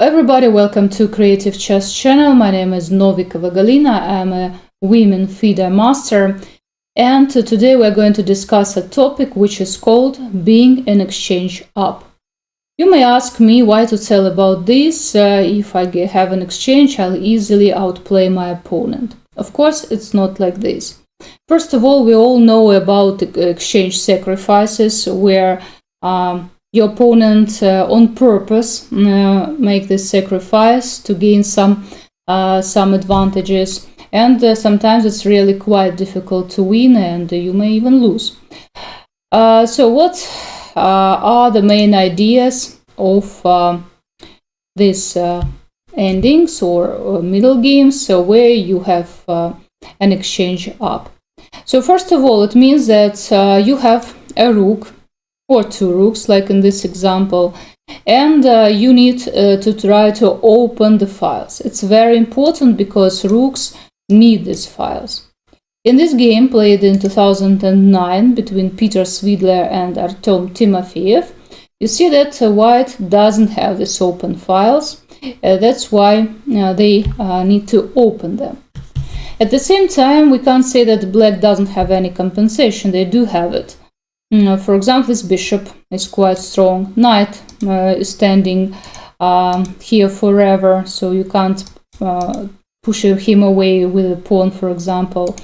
Everybody, welcome to Creative Chess channel. My name is Novikova Galina. I'm a women FIDE master, and today we're going to discuss a topic which is called being an exchange up. You may ask me why to tell about this. If I have an exchange, I'll easily outplay my opponent. Of course, it's not like this. First of all, we all know about exchange sacrifices, where your opponent on purpose make this sacrifice to gain some advantages, and sometimes it's really quite difficult to win, and you may even lose. So what are the main ideas of these endings or middle games where you have an exchange up? So first of all, it means that you have a rook or two rooks, like in this example, and you need to try to open the files. It's very important because rooks need these files. In this game, played in 2009 between Peter Svidler and Artem Timofeyev, you see that white doesn't have these open files. That's why they need to open them. At the same time, we can't say that black doesn't have any compensation. They do have it. For example, this bishop is quite strong. Knight is standing here forever, so you can't push him away with a pawn, for example.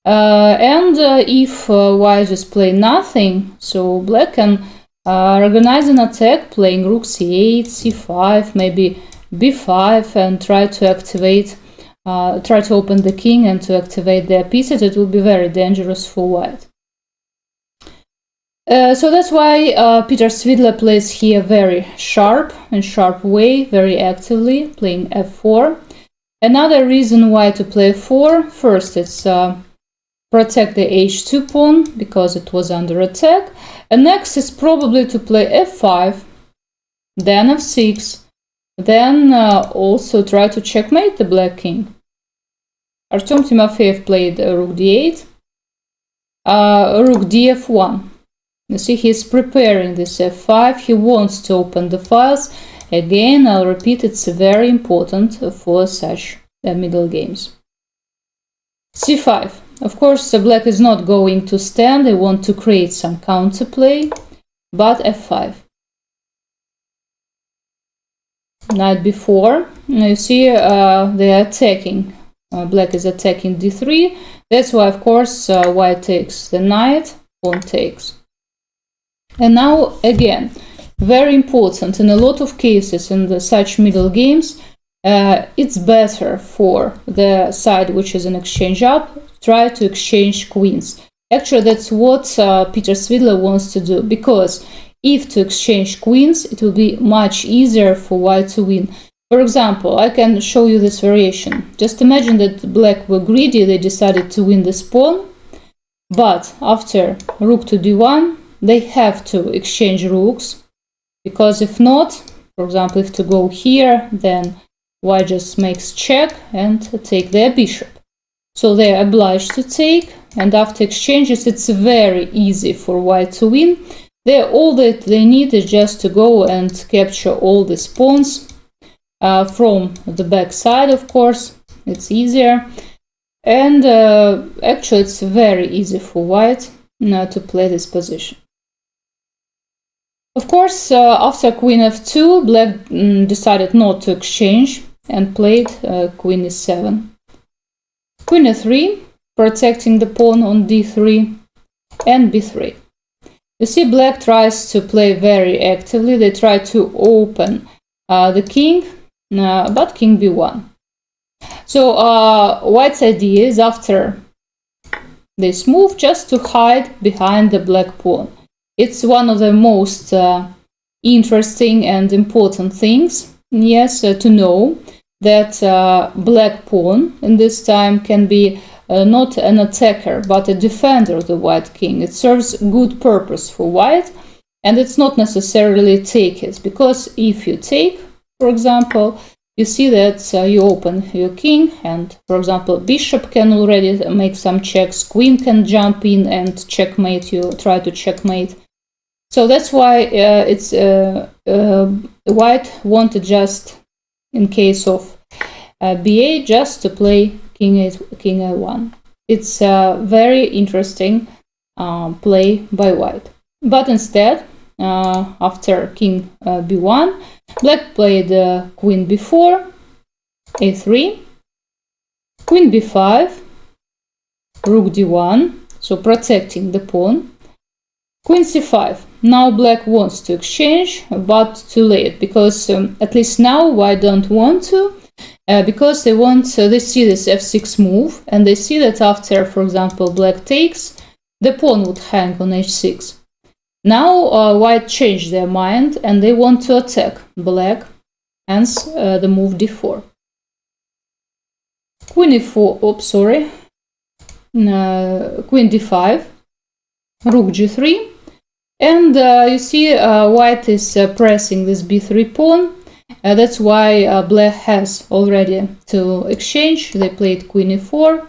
And if white just play nothing, so black can organize an attack, playing rook c8, c5, maybe b5, and try to activate, try to open the king and to activate their pieces. It will be very dangerous for white. So that's why Peter Svidler plays here very sharp way, very actively, playing f4. Another reason why to play f4, first it's protect the h2 pawn because it was under attack, and next is probably to play f5, then f6, then also try to checkmate the black king. Artem Timofeyev played rook d8, rook df1. You see, he's preparing this f5. He wants to open the files. Again, I'll repeat, it's very important for such middle games. c5. Of course, black is not going to stand. They want to create some counterplay, but f5. Knight b4. You see, they are attacking. Black is attacking d3. That's why, of course, white takes the knight, pawn takes. And now, again, very important, in a lot of cases in such middle games, it's better for the side which is an exchange up, try to exchange queens. Actually, that's what Peter Svidler wants to do, because if to exchange queens, it will be much easier for white to win. For example, I can show you this variation. Just imagine that black were greedy, they decided to win this pawn, but after rook to d1, they have to exchange rooks, because if not, for example, if to go here, then white just makes check and take their bishop. So they are obliged to take, and after exchanges, it's very easy for white to win. All that they need is just to go and capture all these pawns from the back side, of course. It's easier. And actually, it's very easy for white to play this position. Of course, after queen f2, black decided not to exchange and played queen e7. Queen e3, protecting the pawn on d3, and b3. You see, black tries to play very actively. They try to open the king, but king b1. So white's idea is, after this move, just to hide behind the black pawn. It's one of the most interesting and important things, yes, to know that black pawn in this time can be not an attacker, but a defender of the white king. It serves good purpose for white, and it's not necessarily take it, because if you take, for example, you see that you open your king, and, for example, bishop can already make some checks, queen can jump in and checkmate you, try to checkmate. So that's why white want to just in case of b8, just to play king a1. It's a very interesting play by white. But instead, after king b1, black played queen b4, a3, queen b5, rook d1, so protecting the pawn, queen c5. Now black wants to exchange, but too late, because at least now white don't want to, because they see this f6 move, and they see that after, for example, black takes, the pawn would hang on h6. Now white changed their mind and they want to attack black, hence the move d4. Queen e4, queen d5, rook g3, and you see white is pressing this b3 pawn. That's why black has already to exchange. They played queen e4,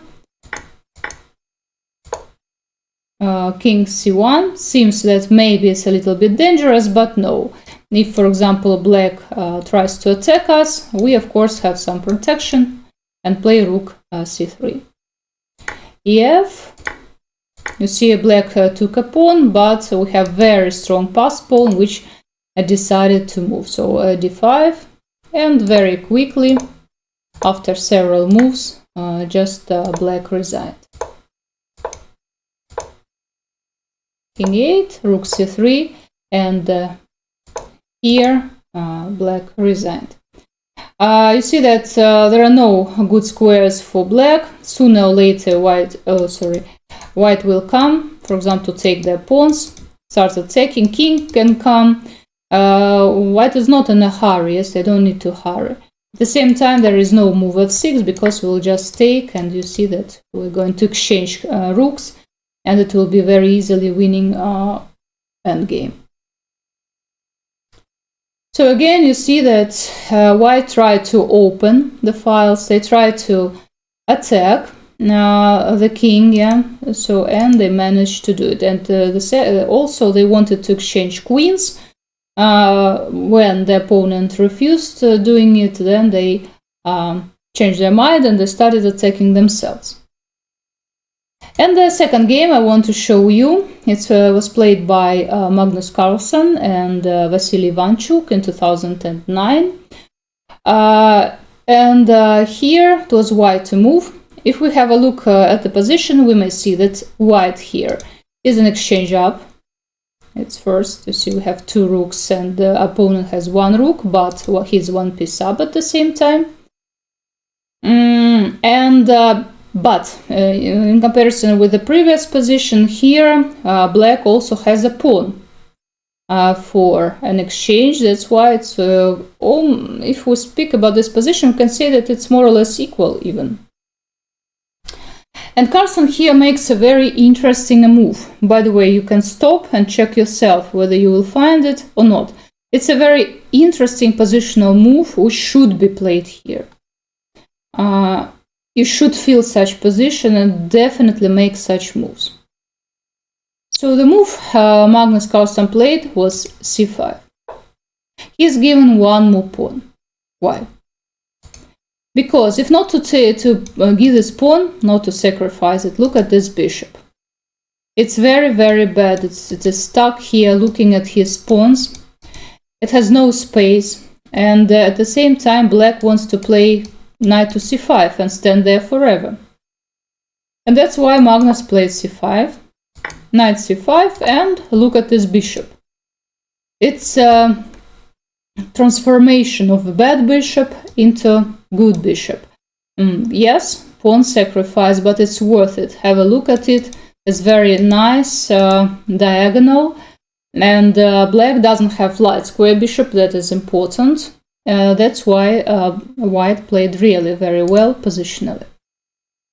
king c1. Seems that maybe it's a little bit dangerous, but no. If, for example, black tries to attack us, we of course have some protection and play rook c3. ef. You see black took a pawn, but we have very strong passed pawn which decided to move. So d5, and very quickly, after several moves, just black resigned. King 8, rook c3, and here black resigned. You see that there are no good squares for black. Sooner or later white will come, for example, to take their pawns, start attacking. King can come. White is not in a hurry, yes, they don't need to hurry. At the same time, there is no move f6 because we'll just take, and you see that we're going to exchange rooks, and it will be very easily winning endgame. So again, you see that white tried to open the files, they tried to attack the king, yeah. So, and they managed to do it. And also they wanted to exchange queens. When the opponent refused doing it, then they changed their mind and they started attacking themselves. And the second game I want to show you, it was played by Magnus Carlsen and Vasily Ivanchuk in 2009. Here it was white to move. If we have a look at the position, we may see that white here is an exchange up. It's first, you see we have two rooks and the opponent has one rook, but he's one piece up at the same time. But in comparison with the previous position here, black also has a pawn for an exchange. That's why it's, if we speak about this position, we can say that it's more or less equal even. And Carlsen here makes a very interesting move. By the way, you can stop and check yourself whether you will find it or not. It's a very interesting positional move which should be played here. You should feel such position and definitely make such moves. So the move Magnus Carlsen played was c5. He's given one more pawn. Why? Because if not to give this pawn, not to sacrifice it, look at this bishop. It's very, very bad. It is stuck here looking at his pawns. It has no space. And at the same time, black wants to play knight to c5 and stand there forever. And that's why Magnus played c5, knight c5, and look at this bishop. It's a transformation of a bad bishop into good bishop. Yes, pawn sacrifice, but it's worth it. Have a look at it. It's very nice diagonal, and black doesn't have light square bishop. That is important. That's why white played really very well positionally.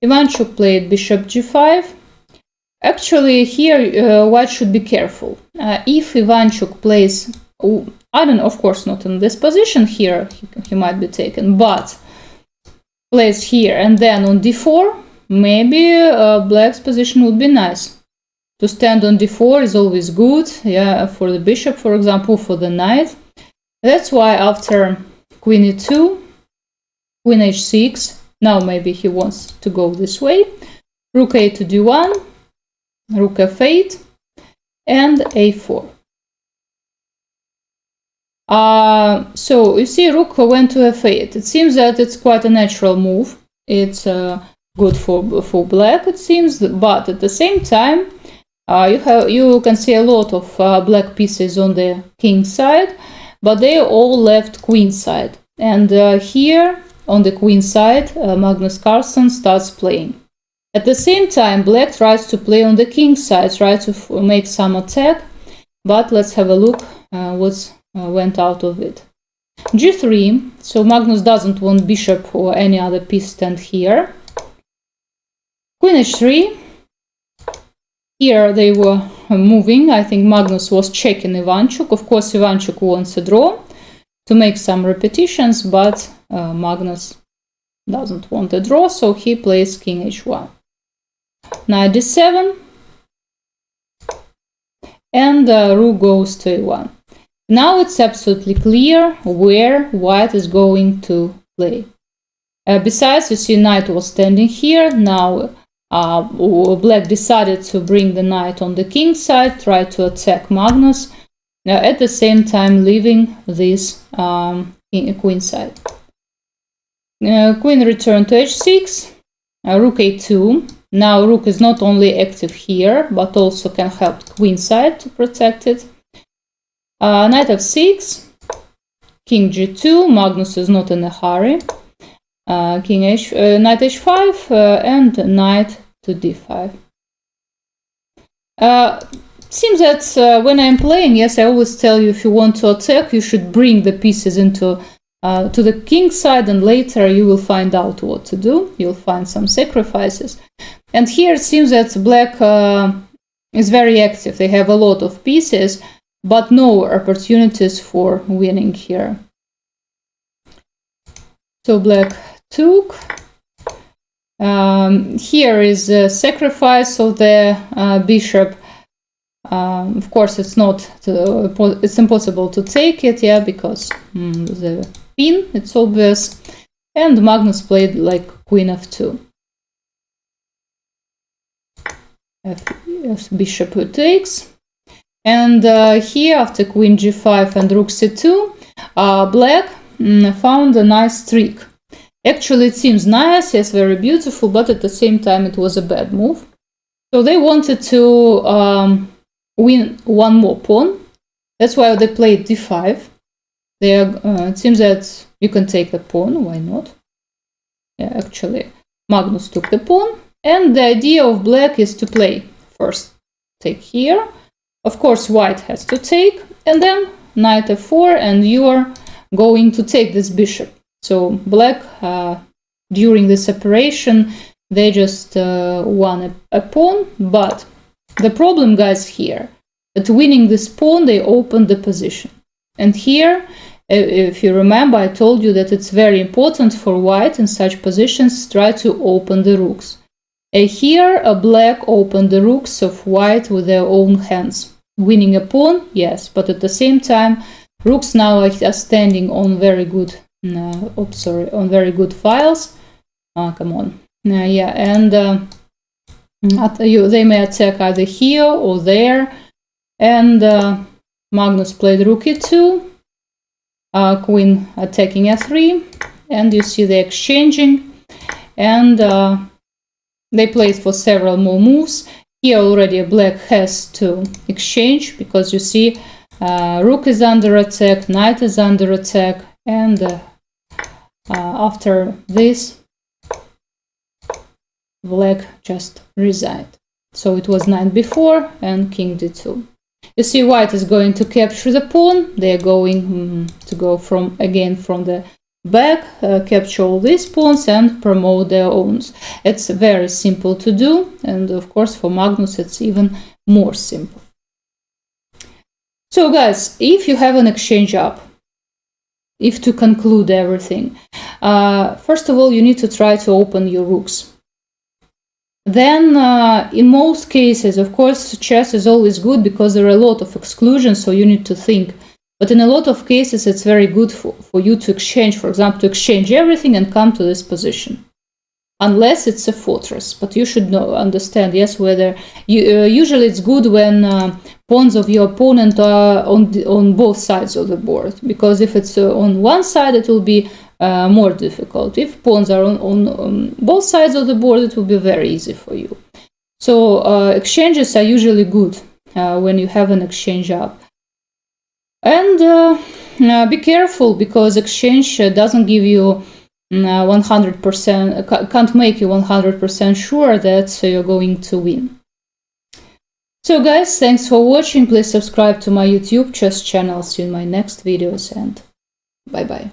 Ivanchuk played bishop g5. Actually, here white should be careful. If Ivanchuk plays, I don't know, of course not in this position here, he might be taken, but plays here and then on d4, maybe black's position would be nice. To stand on d4 is always good, yeah, for the bishop, for example, for the knight. That's why after queen e2, Queen h6. Now maybe he wants to go this way. Rook a to d1, rook f8, and a4. So you see, rook went to f8. It seems that it's quite a natural move. It's good for black, it seems, but at the same time, you can see a lot of black pieces on the king side, but they all left queen side. And here on the queen side, Magnus Carlsen starts playing. At the same time, black tries to play on the king side, tries to make some attack, but let's have a look what's went out of it. G3, so Magnus doesn't want bishop or any other piece stand here. Queen h3. Here they were moving. I think Magnus was checking Ivanchuk. Of course, Ivanchuk wants a draw to make some repetitions, but Magnus doesn't want a draw, so he plays king h1. Knight d7. And rook goes to a1. Now it's absolutely clear where white is going to play. Besides, you see knight was standing here. Now black decided to bring the knight on the king side, try to attack Magnus, at the same time leaving this queen side. Queen returned to h6, rook a2. Now rook is not only active here, but also can help queen side to protect it. Knight f6, king g2, Magnus is not in a hurry. Knight h5 and knight to d5. Seems that when I'm playing, yes, I always tell you if you want to attack, you should bring the pieces into to the king side, and later you will find out what to do. You'll find some sacrifices. And here it seems that black is very active. They have a lot of pieces, but no opportunities for winning here. So black took. Here is a sacrifice of the bishop. Of course, it's impossible to take it, yeah, because the pin, it's obvious. And Magnus played like queen f2. Bishop who takes. And here, after queen g5 and rook c2, black found a nice trick. Actually, it seems nice, yes, very beautiful, but at the same time, it was a bad move. So they wanted to win one more pawn. That's why they played d5. It seems that you can take the pawn, why not? Yeah, actually, Magnus took the pawn. And the idea of black is to play first, take here. Of course, white has to take, and then knight f4, and you are going to take this bishop. So black, during this operation, they just won a pawn, but the problem, guys, here, that winning this pawn, they opened the position. And here, if you remember, I told you that it's very important for white in such positions, try to open the rooks. Here, black opened the rooks of white with their own hands. Winning a pawn, yes, but at the same time, rooks now are standing on very good, on very good files. Come on, yeah, and they may attack either here or there. And Magnus played rook e2, queen attacking a3, and you see the exchanging, and they played for several more moves. Here already black has to exchange, because you see rook is under attack, knight is under attack, and after this, black just resigned. So it was knight b4 and king d2. You see white is going to capture the pawn. They are going to go from the back, capture all these pawns and promote their owns. It's very simple to do, and of course for Magnus it's even more simple. So guys, if you have an exchange up, if to conclude everything, first of all you need to try to open your rooks. Then in most cases, of course, chess is always good because there are a lot of exclusions, so you need to think But in a lot of cases, it's very good for you to exchange, for example, to exchange everything and come to this position. Unless it's a fortress, but you should understand, yes, whether you usually it's good when pawns of your opponent are on both sides of the board, because if it's on one side, it will be more difficult. If pawns are on both sides of the board, it will be very easy for you. So exchanges are usually good when you have an exchange up. And be careful, because exchange doesn't give you 100%, can't make you 100% sure that you're going to win. So guys, thanks for watching. Please subscribe to my YouTube chess channel. See you in my next videos, and bye bye.